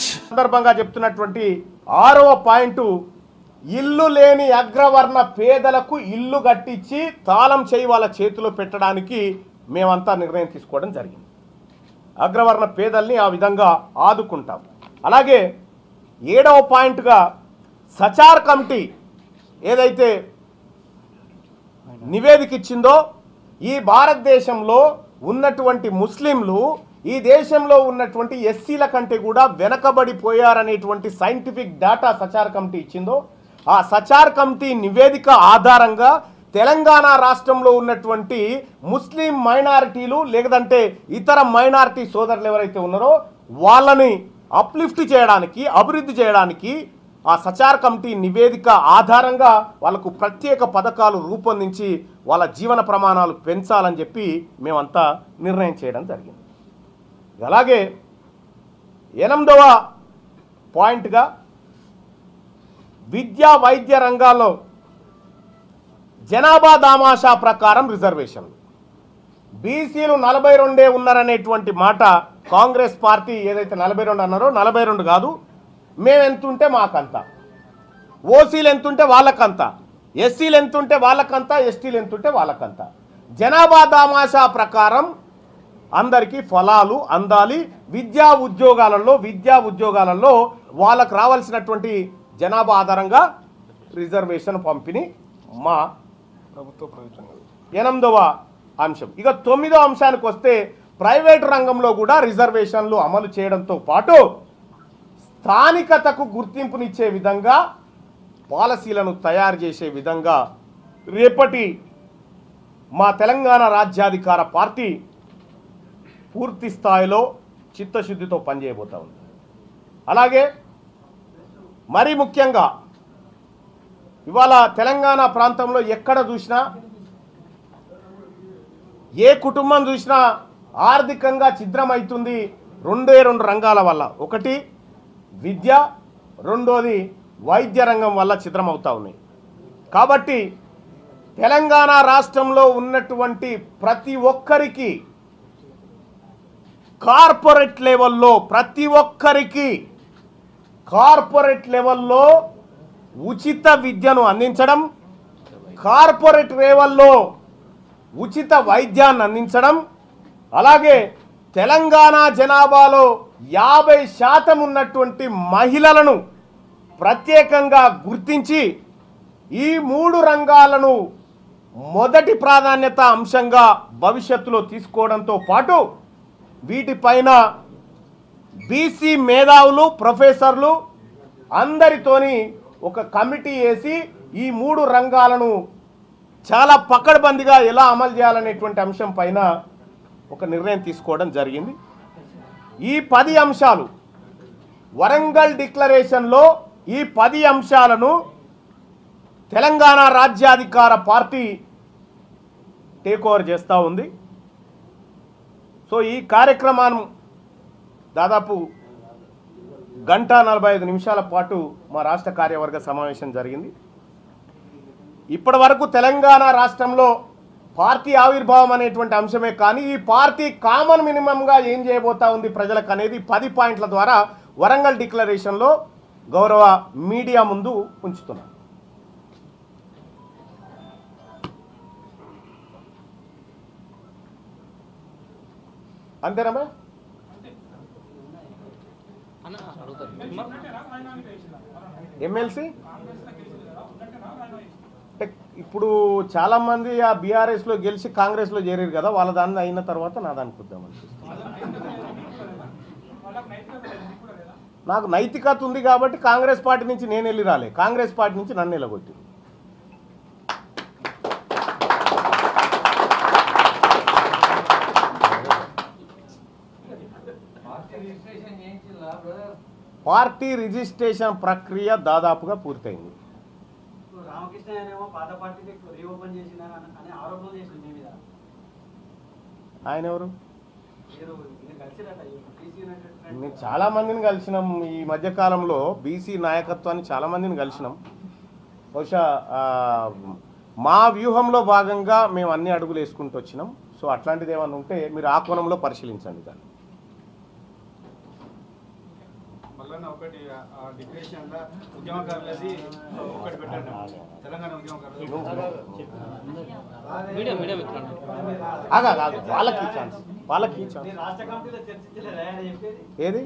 సందర్భంగా చెప్తున్నటువంటి 6వ పాయింట్, ఇల్లు లేని అగ్రవర్ణ పేదలకు ఇల్లు కట్టించి తాళం చేయి వాళ్ళ చేతిలో పెట్టడానికి మేమంతా నిర్ణయం తీసుకోవడం జరిగింది. అగ్రవర్ణ పేదల్ని ఆ విధంగా ఆదుకుంటాం. అలాగే 7వ పాయింట్గా సచార్ కమిటీ ఏదైతే నివేదిక ఇచ్చిందో, ఈ భారతదేశంలో ఉన్నటువంటి ముస్లింలు ఈ దేశంలో ఉన్నటువంటి ఎస్సీల కంటే కూడా వెనకబడిపోయారనేటువంటి సైంటిఫిక్ డేటా సచార్ కమిటీ ఇచ్చిందో, ఆ సచార్ కమిటీ నివేదిక ఆధారంగా తెలంగాణ రాష్ట్రంలో ఉన్నటువంటి ముస్లిం మైనారిటీలు లేదంటే ఇతర మైనారిటీ సోదరులు ఎవరైతే ఉన్నారో వాళ్ళని అప్లిఫ్ట్ చేయడానికి, అభివృద్ధి చేయడానికి ఆ సచార్ కమిటీ నివేదిక ఆధారంగా వాళ్ళకు ప్రత్యేక పథకాలు రూపొందించి వాళ్ళ జీవన ప్రమాణాలు పెంచాలని చెప్పి మేమంతా నిర్ణయం చేయడం జరిగింది. అలాగే 8వ పాయింట్గా విద్యా వైద్య రంగాల్లో జనాభా దామాషా ప్రకారం రిజర్వేషన్లు. బీసీలు 42 ఉన్నారనేటువంటి మాట కాంగ్రెస్ పార్టీ ఏదైతే 42 అన్నారో 42 కాదు, మేము ఎంతుంటే మాకంత, ఓసీలు ఎంతుంటే వాళ్ళకంత, ఎస్సీలు ఎంతుంటే వాళ్ళకంత, ఎస్టీలు ఎంతుంటే వాళ్ళకంత. జనాభా దామాషా ప్రకారం అందరికీ ఫలాలు అందాలి. విద్యా ఉద్యోగాలలో వాళ్ళకు రావాల్సినటువంటి జనాభా ఆధారంగా రిజర్వేషన్ పంపిణీ మా ప్రభుత్వ ప్రయోజనం. 8వ అంశం. ఇక 9వ అంశానికి వస్తే ప్రైవేటు రంగంలో కూడా రిజర్వేషన్లు అమలు చేయడంతో పాటు స్థానికతకు గుర్తింపునిచ్చే విధంగా పాలసీలను తయారు చేసే విధంగా రేపటి మా తెలంగాణ రాజ్యాధికార పార్టీ పూర్తి స్థాయిలో చిత్తశుద్ధితో పనిచేయబోతా ఉంది. అలాగే మరీ ముఖ్యంగా ఇవాళ తెలంగాణ ప్రాంతంలో ఎక్కడ చూసినా, ఏ కుటుంబం చూసినా ఆర్థికంగా ఛిద్రమవుతుంది 2 రంగాల వల్ల. ఒకటి విద్య, రెండోది వైద్య రంగం వల్ల ఛిద్రమవుతా ఉన్నాయి. కాబట్టి తెలంగాణ రాష్ట్రంలో ఉన్నటువంటి ప్రతి ఒక్కరికి కార్పొరేట్ లెవెల్లో ఉచిత విద్యను అందించడం, కార్పొరేట్ లెవెల్లో ఉచిత వైద్యాన్ని అందించడం, అలాగే తెలంగాణ జనాభాలో 50% ఉన్నటువంటి మహిళలను ప్రత్యేకంగా గుర్తించి ఈ 3 రంగాలను మొదటి ప్రాధాన్యత అంశంగా భవిష్యత్తులో తీసుకోవడంతో పాటు వీటిపైన బీసీ మేధావులు, ప్రొఫెసర్లు అందరితోని ఒక కమిటీ వేసి ఈ 3 రంగాలను చాలా పకడ్బందీగా ఎలా అమలు చేయాలనేటువంటి అంశం పైన ఒక నిర్ణయం తీసుకోవడం జరిగింది. ఈ 10 అంశాలు వరంగల్ డిక్లరేషన్లో ఈ 10 అంశాలను తెలంగాణ రాజ్యాధికార పార్టీ టేక్ ఓవర్ చేస్తూ ఉంది. సో ఈ కార్యక్రమాన్ని దాదాపు 1:45 పాటు మా రాష్ట్ర కార్యవర్గ సమావేశం జరిగింది. ఇప్పటి వరకు తెలంగాణ రాష్ట్రంలో పార్టీ ఆవిర్భావం అనేటువంటి అంశమే కానీ ఈ పార్టీ కామన్ మినిమంగా ఏం చేయబోతా ఉంది ప్రజలకు అనేది 10 పాయింట్ల ద్వారా వరంగల్ డిక్లరేషన్లో గౌరవ మీడియా ముందు ఉంచుతున్నాం. అంతేనా? ఎమ్మెల్సీ ఇప్పుడు చాలా మంది ఆ బీఆర్ఎస్లో గెలిచి కాంగ్రెస్లో చేరారు కదా, వాళ్ళ దాన్ని అయిన తర్వాత నా దానికి వద్దామనిపిస్తుంది. నాకు నైతికత ఉంది కాబట్టి కాంగ్రెస్ పార్టీ నుంచి నేను వెళ్ళి రాలే, కాంగ్రెస్ పార్టీ నుంచి నన్ను వెళ్ళగొట్టి. పార్టీ రిజిస్ట్రేషన్ ప్రక్రియ దాదాపుగా పూర్తయింది. ఆయన ఎవరు? నేను చాలా మందిని కలిసినాం ఈ మధ్యకాలంలో, బీసీ నాయకత్వాన్ని చాలా మందిని కలిసినాం. బహుశా మా వ్యూహంలో భాగంగా మేము అన్ని అడుగులు వేసుకుంటూ వచ్చినాం. సో అట్లాంటిది ఏమన్నా ఉంటే మీరు ఆ కోణంలో పరిశీలించండి దాన్ని. ఒకటి డిక్లరేషన్ లో ఉద్యమకారులది ఒకటి పెట్టండి తెలంగాణ ఉద్యమకారులు వాళ్ళకి ఏది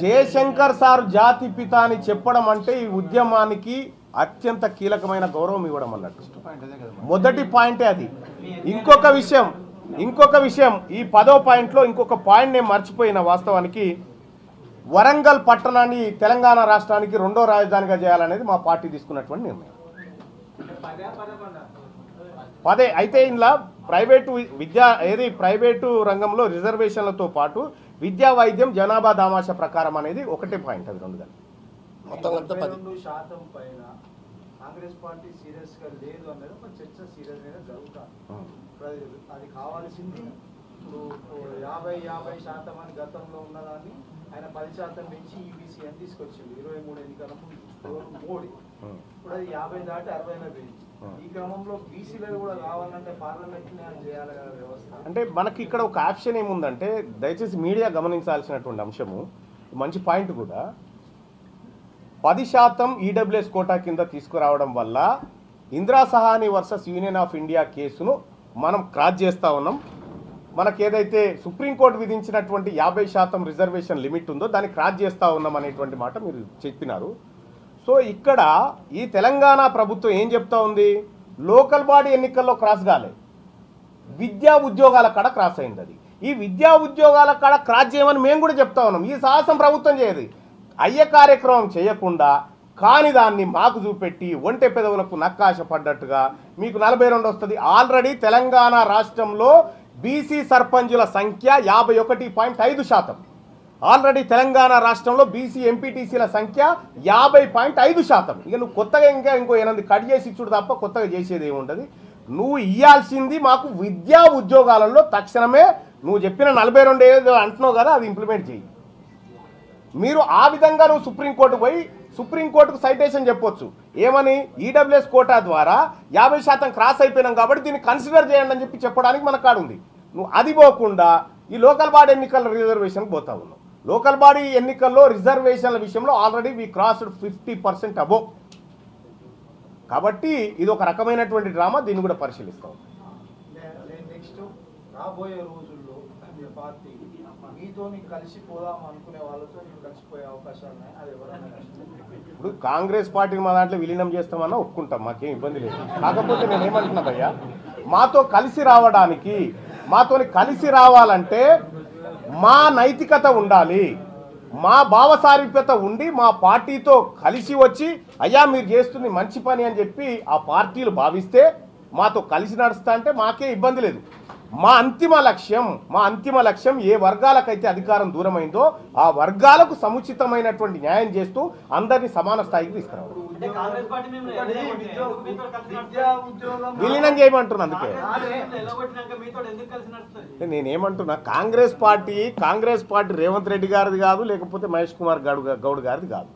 జయశంకర్ సార్ జాతి పిత అని చెప్పడం అంటే ఈ ఉద్యమానికి అత్యంత కీలకమైన గౌరవం ఇవ్వడం అన్నట్టు మొదటి పాయింటే అది. ఇంకొక విషయం ఈ 10వ పాయింట్లో ఇంకొక పాయింట్ నేను మర్చిపోయిన. వాస్తవానికి వరంగల్ పట్టణాన్ని తెలంగాణ రాష్ట్రానికి 2వ రాజధానిగా చేయాలనేది మా పార్టీ తీసుకున్నటువంటి నిర్ణయం. పదే అయితే ఇందులో ప్రైవేటు రంగంలో రిజర్వేషన్లతో పాటు విద్యా వైద్యం జనాభా దామాష ప్రకారం అనేది ఒకటే పాయింట్. అది 2 శాతం పైన కాంగ్రెస్ పార్టీ సీరియస్ గా లేదు అనేది ఒక చర్చ సీరియస్ గా జరుగుతుంది. అది కావాల్సింది ఇప్పుడు 50% అని గతంలో ఉన్నదాన్ని ఆయన 10% పెంచి ఈబీసీ అని తీసుకొచ్చింది 23 ఎన్నికల మోడీ. ఇప్పుడు అది 50 దాటి 60 పెంచి ఈ క్రమంలో బీసీలు కూడా కావాలంటే పార్లమెంట్ చేయాలి కదా వ్యవస్థ. అంటే మనకి ఇక్కడ ఒక ఆప్షన్ ఏముందంటే దయచేసి మీడియా గమనించాల్సినటువంటి అంశము మంచి పాయింట్ కూడా 10% ఈడబ్ల్యూఎస్ కోటా కింద తీసుకురావడం వల్ల Indira Sawhney versus union of India కేసును మనం క్రాస్ చేస్తూ ఉన్నాం. మనకు ఏదైతే సుప్రీంకోర్టు విధించినటువంటి 50% రిజర్వేషన్ లిమిట్ ఉందో దాన్ని క్రాస్ చేస్తూ ఉన్నాం అనేటువంటి మాట మీరు చెప్పినారు. సో ఇక్కడ ఈ తెలంగాణ ప్రభుత్వం ఏం చెప్తా ఉంది, లోకల్ బాడీ ఎన్నికల్లో క్రాస్ కాలే, విద్యా ఉద్యోగాల కాడ క్రాస్ అయింది. అది ఈ విద్యా ఉద్యోగాల కాడ క్రాస్ చేయమని మేము కూడా చెప్తా ఉన్నాం. ఈ సాహసం ప్రభుత్వం చేయదు. అయ్యే కార్యక్రమం చేయకుండా కాని దాన్ని మాకు చూపెట్టి ఒంటె పెదవులకు నక్కాశ పడ్డట్టుగా మీకు 42 వస్తుంది. ఆల్రెడీ తెలంగాణ రాష్ట్రంలో బీసీ సర్పంచుల సంఖ్య 51.5%. ఆల్రెడీ తెలంగాణ రాష్ట్రంలో బీసీ ఎంపీటీసీల సంఖ్య 50.5%. ఇక నువ్వు కొత్తగా ఇంకో 8 కట్ చేసి ఇచ్చుడు తప్ప కొత్తగా చేసేది ఏముండదు. నువ్వు ఇవ్వాల్సింది మాకు విద్యా ఉద్యోగాలలో తక్షణమే నువ్వు చెప్పిన 42 ఏదో అంటున్నావు కదా, అది ఇంప్లిమెంట్ చేయి. మీరు ఆ విధంగా నువ్వు సుప్రీంకోర్టుకు పోయి సుప్రీంకోర్టుకు సైటేషన్ చెప్పొచ్చు. ఏమని, ఈడబ్ల్యూఎస్ కోటా ద్వారా 50% క్రాస్ అయిపోయినాం కాబట్టి దీన్ని కన్సిడర్ చేయండి అని చెప్పడానికి మన కాడ ఉంది. నువ్వు అది పోకుండా ఈ లోకల్ బాడీ ఎన్నికల రిజర్వేషన్కి పోతా ఉన్నావు. లోకల్ బాడీ ఎన్నికల్లో రిజర్వేషన్ల విషయంలో ఆల్రెడీ వీ క్రాస్డ్ 50% అబోవ్. కాబట్టి ఇది ఒక రకమైనటువంటి డ్రామా, దీన్ని కూడా పరిశీలిస్తాం. నెక్స్ట్ రాబోయే రోజుల్లో పార్టీ మీతోని కలిసిపోదాం అనుకునే వాళ్ళతో కలిసిపోయే అవకాశాలు ఉన్నాయి. అది ఎవరైనా ఇప్పుడు కాంగ్రెస్ పార్టీని మా దాంట్లో విలీనం చేస్తామన్నా ఒప్పుకుంటాం, మాకేం ఇబ్బంది లేదు. కాకపోతే నేనేమంటున్నా భయ్యా, మాతో కలిసి రావాలంటే మా నైతికత ఉండాలి, మా భావసారూప్యత ఉండి మా పార్టీతో కలిసి వచ్చి అయ్యా మీరు చేస్తుంది మంచి పని అని చెప్పి ఆ పార్టీలు భావిస్తే మాతో కలిసి నడుస్తా అంటే మాకే ఇబ్బంది లేదు. మా అంతిమ లక్ష్యం ఏ వర్గాలకైతే అధికారం దూరమైందో ఆ వర్గాలకు సముచితమైనటువంటి న్యాయం చేస్తూ అందరినీ సమాన స్థాయికి తీసుకురావాలి. విలీనం చేయమంటున్నా. అందుకే నేనేమంటున్నా, కాంగ్రెస్ పార్టీ రేవంత్ రెడ్డి గారిది కాదు, లేకపోతే మహేష్ కుమార్ గౌడ్ గారిది కాదు.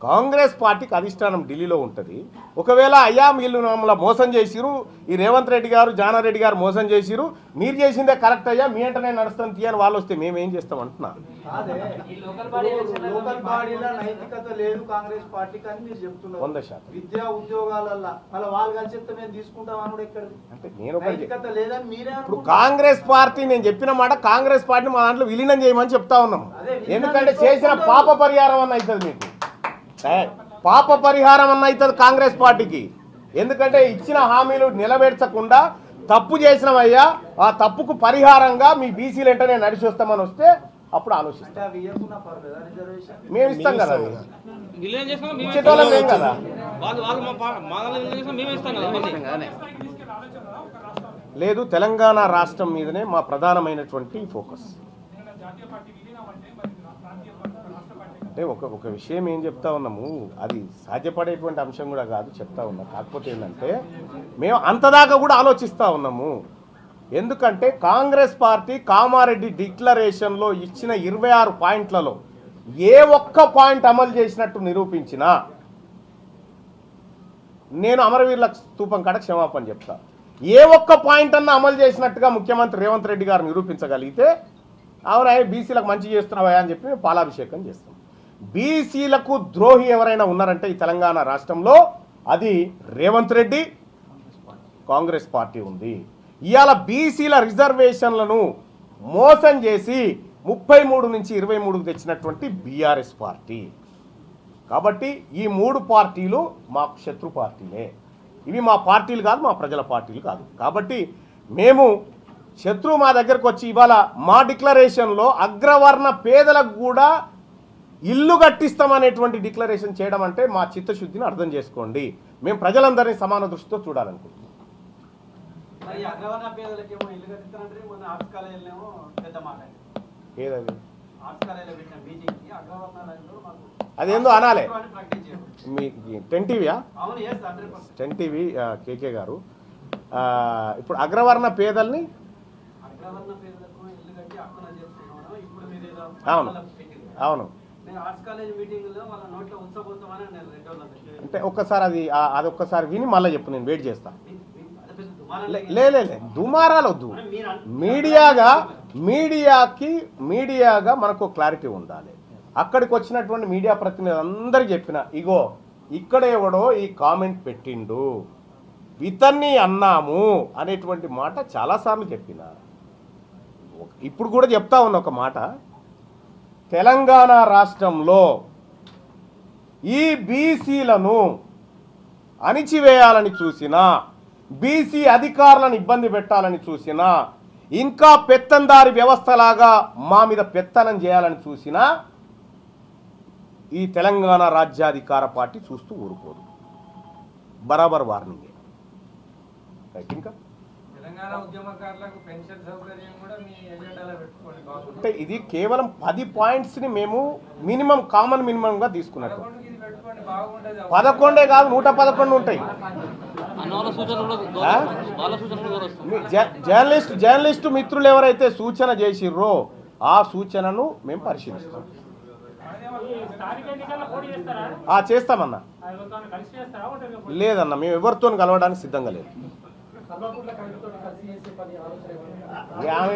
కాంగ్రెస్ పార్టీకి అధిష్టానం ఢిల్లీలో ఉంటుంది. ఒకవేళ అయ్యా వీళ్ళు మమ్మల్ని మోసం చేసిరు, ఈ రేవంత్ రెడ్డి గారు జానారెడ్డి గారు మోసం చేసిరు, మీరు చేసిందే కరెక్ట్ అయ్యా, మీ అంటనే నడుస్తాను తీయని వాళ్ళు వస్తే మేమేం చేస్తాం అంటున్నా. నైతికత లేదు కాంగ్రెస్ పార్టీకి అని మీరు చెప్తున్నారు. 100% విద్యా ఉద్యోగాలలో మళ్ళీ వాళ్ళు కలిసి చెప్తే మేము తీసుకుంటాం అని ఎక్కడ అంటే నేను నైతికత లేదని మీరే. ఇప్పుడు కాంగ్రెస్ పార్టీ నేను చెప్పిన మాట, కాంగ్రెస్ పార్టీ మా దాంట్లో విలీనం చేయమని చెప్తా ఉన్నాం. ఎందుకంటే చేసిన పాప పరిహారం అన్న అవుతుంది, మీకు పాప పరిహారం అన్న అవుతుంది కాంగ్రెస్ పార్టీకి. ఎందుకంటే ఇచ్చిన హామీలు నిలబెట్టకుండా తప్పు చేసినవయ్యా, ఆ తప్పుకు పరిహారంగా మీ బీసీలు వెంటనే నడిచి వస్తామని వస్తే అప్పుడు ఆలోచిస్తాం. మేము ఇస్తాం కదా, ఇచ్చేటోళ్ళం ఏం కదా. లేదు, తెలంగాణ రాష్ట్రం మీదనే మా ప్రధానమైనటువంటి ఫోకస్. అంటే ఒక విషయం ఏం చెప్తా ఉన్నాము, అది సాధ్యపడేటువంటి అంశం కూడా కాదు చెప్తా ఉన్నాం. కాకపోతే ఏంటంటే మేము అంతదాకా కూడా ఆలోచిస్తూ ఉన్నాము. ఎందుకంటే కాంగ్రెస్ పార్టీ కామారెడ్డి డిక్లరేషన్లో ఇచ్చిన 26 పాయింట్లలో ఏ ఒక్క పాయింట్ అమలు చేసినట్టు నిరూపించినా నేను అమరవీరుల స్తూపం కాడ క్షమాపణ చెప్తా. ఏ ఒక్క పాయింట్ అన్నా అమలు చేసినట్టుగా ముఖ్యమంత్రి రేవంత్ రెడ్డి గారు నిరూపించగలిగితే అవునా బీసీలకు మంచి చేస్తున్నావా అని చెప్పి మేము పాలాభిషేకం చేస్తాం. బీసీలకు ద్రోహి ఎవరైనా ఉన్నారంటే ఈ తెలంగాణ రాష్ట్రంలో అది రేవంత్ రెడ్డి కాంగ్రెస్ పార్టీ ఉంది. ఇవాళ బీసీల రిజర్వేషన్లను మోసం చేసి 33 నుంచి 23కు తెచ్చినటువంటి బీఆర్ఎస్ పార్టీ. కాబట్టి ఈ 3 పార్టీలు మాకు శత్రు పార్టీలే. ఇవి మా పార్టీలు కాదు, మా ప్రజల పార్టీలు కాదు. కాబట్టి మేము శత్రువు మా దగ్గరకు వచ్చి ఇవాళ మా డిక్లరేషన్లో అగ్రవర్ణ పేదలకు కూడా ఇల్లు కట్టిస్తామనేటువంటి డిక్లరేషన్ చేయడం అంటే మా చిత్తశుద్ధిని అర్థం చేసుకోండి. మేము ప్రజలందరినీ సమాన దృష్టితో చూడాలనుకుంటున్నాం. ఏదది అదేందో అనాలే. మీ 10 టీవీయా? 10 టీవీ కేకే గారు ఇప్పుడు అగ్రవర్ణ పేదల్ని అవును అవును అంటే ఒక్కసారి అది ఒక్కసారి విని మళ్ళీ చెప్పు, నేను వెయిట్ చేస్తా. లే దుమారాలు వద్దు. మీడియాగా మనకు క్లారిటీ ఉండాలి. అక్కడికి వచ్చినటువంటి మీడియా ప్రతినిధులు అందరికీ చెప్పిన, ఇగో ఇక్కడ ఎవడో ఈ కామెంట్ పెట్టిండు, ఇతన్ని అన్నాము అనేటువంటి మాట చాలాసార్లు చెప్పిన. ఇప్పుడు కూడా చెప్తా ఉన్న ఒక మాట, తెలంగాణ రాష్ట్రంలో ఈ బీసీలను అణిచివేయాలని చూసినా, బీసీ అధికారులను ఇబ్బంది పెట్టాలని చూసినా, ఇంకా పెత్తందారి వ్యవస్థలాగా మా మీద పెత్తనం చేయాలని చూసినా ఈ తెలంగాణ రాజ్యాధికార పార్టీ చూస్తూ ఊరుకోదు. బరాబర్ వార్నింగే. ఇంకా అంటే ఇది కేవలం 10 పాయింట్స్ని మేము కామన్ మినిమంగా తీసుకున్నట్టు. 11 కాదు, 111 ఉంటాయి. జర్నలిస్టు మిత్రులు ఎవరైతే సూచన చేసిర్రో ఆ సూచనను మేము పరిశీలిస్తాం. చేస్తామన్నా. లేదన్నా, మేము ఎవరితో కలవడానికి సిద్ధంగా లేదు. ఆమె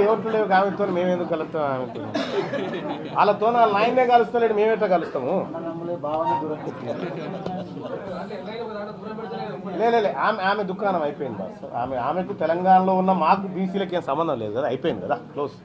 ఎవరితో లేవు, ఆమెతో మేమెందుకు కలుస్తాం? ఆమెతో వాళ్ళతో వాళ్ళ నాయనే కలుస్తలేడు, మేమేటో కలుస్తాము. ఆమె దుకాణం అయిపోయింది బాస్. ఆమెకు తెలంగాణలో ఉన్న మాకు బీసీలకి ఏం సంబంధం లేదు కదా, అయిపోయింది కదా, క్లోజ్.